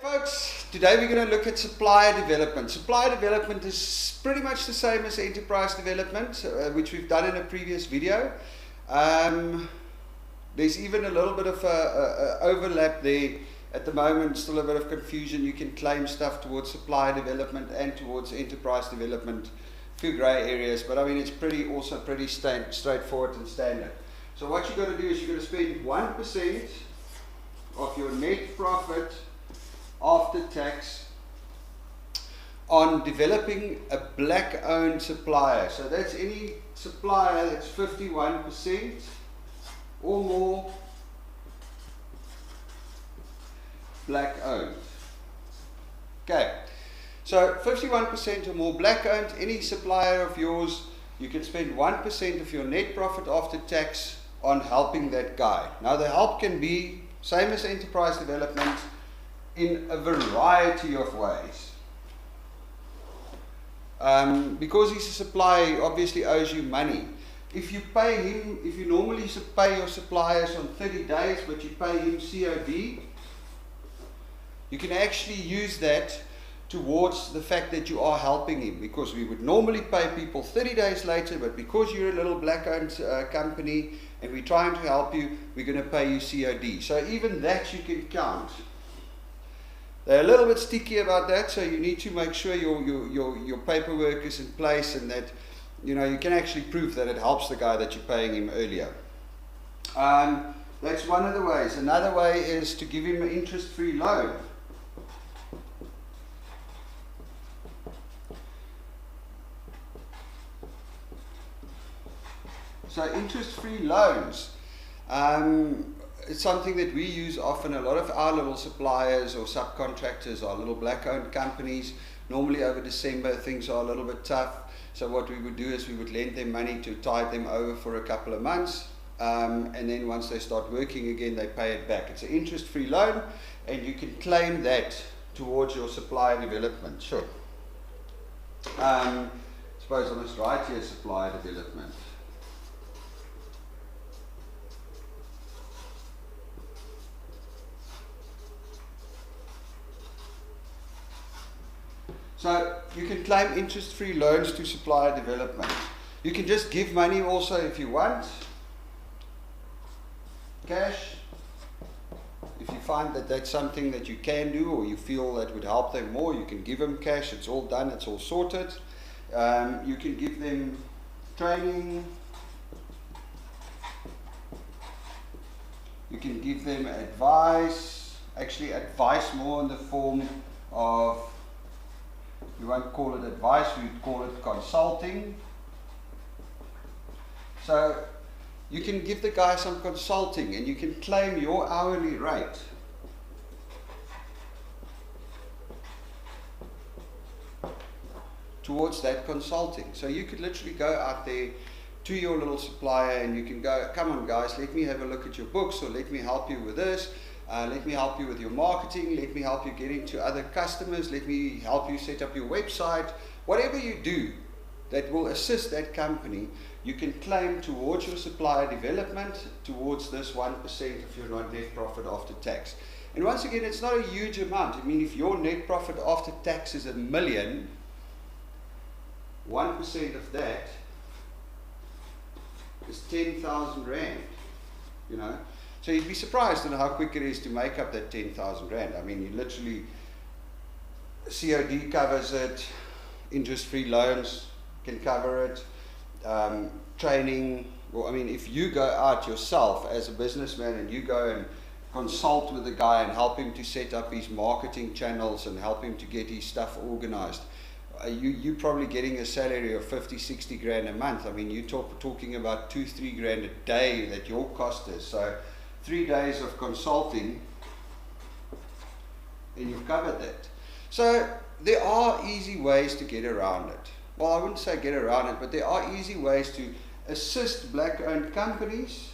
Folks, today we're going to look at supplier development. Supplier development is pretty much the same as enterprise development, which we've done in a previous video. There's even a little bit of overlap there at the moment, still a bit of confusion. You can claim stuff towards supplier development and towards enterprise development, a few grey areas, but I mean it's also pretty straightforward and standard. So what you're going to do is you're going to spend 1% of your net profit after tax on developing a black owned supplier. So that's any supplier that's 51% or more black owned. Okay, so 51% or more black owned, any supplier of yours, you can spend 1% of your net profit after tax on helping that guy. Now the help can be same as enterprise development, in a variety of ways. Because he's a supplier, he obviously owes you money. If you pay him, if you normally pay your suppliers on 30 days, but you pay him COD, you can actually use that towards the fact that you are helping him, because we would normally pay people 30 days later, but because you're a little black-owned company and we're trying to help you, we're going to pay you COD. So even that you can count. They're a little bit sticky about that, so you need to make sure your paperwork is in place and that you can actually prove that it helps the guy that you're paying him earlier. That's one of the ways. Another way is to give him an interest-free loan. So interest-free loans, it's something that we use often. A lot of our little suppliers or subcontractors are little black-owned companies. Normally over December things are a little bit tough. So what we would do is we would lend them money to tide them over for a couple of months. And then once they start working again, they pay it back. It's an interest-free loan and you can claim that towards your supplier development. Sure. Suppose I must write here supplier development. So you can claim interest-free loans to supplier development. You can just give money also if you want. Cash. If you find that that's something that you can do or you feel that would help them more, you can give them cash. It's all done, it's all sorted. You can give them training. You can give them advice. Actually advice more in the form of, we won't call it advice, we would call it consulting. So you can give the guy some consulting and you can claim your hourly rate. Towards that consulting. So you could literally go out there to your little supplier and you can go, come on guys, let me have a look at your books, or let me help you with this. Let me help you with your marketing, let me help you get into other customers, let me help you set up your website. Whatever you do that will assist that company, you can claim towards your supplier development towards this 1% of your net profit after tax. And once again, it's not a huge amount. I mean, if your net profit after tax is $1 million, 1% of that is 10,000 Rand, So you'd be surprised at how quick it is to make up that 10,000 Rand. I mean, you literally, COD covers it, interest-free loans can cover it, training. Well, I mean, if you go out yourself as a businessman and you go and consult with the guy and help him to set up his marketing channels and help him to get his stuff organized, you're probably getting a salary of 50, 60 grand a month. I mean, you're talking about 2, 3 grand a day that your cost is. So 3 days of consulting and you've covered that. So there are easy ways to get around it. Well, I wouldn't say get around it, but there are easy ways to assist black-owned companies,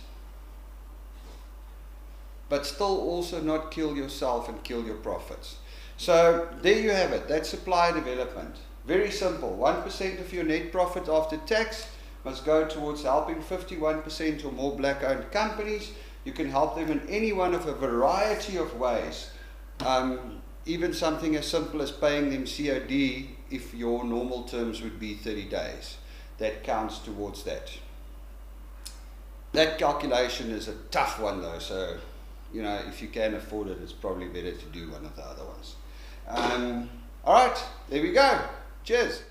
but still also not kill yourself and kill your profits. So there you have it. That's supplier development. Very simple. 1% of your net profit after tax must go towards helping 51% or more black-owned companies. You can help them in any one of a variety of ways. even something as simple as paying them COD if your normal terms would be 30 days. That counts towards that. That calculation is a tough one though, so you know, if you can afford it, it's probably better to do one of the other ones. All right, there we go. Cheers.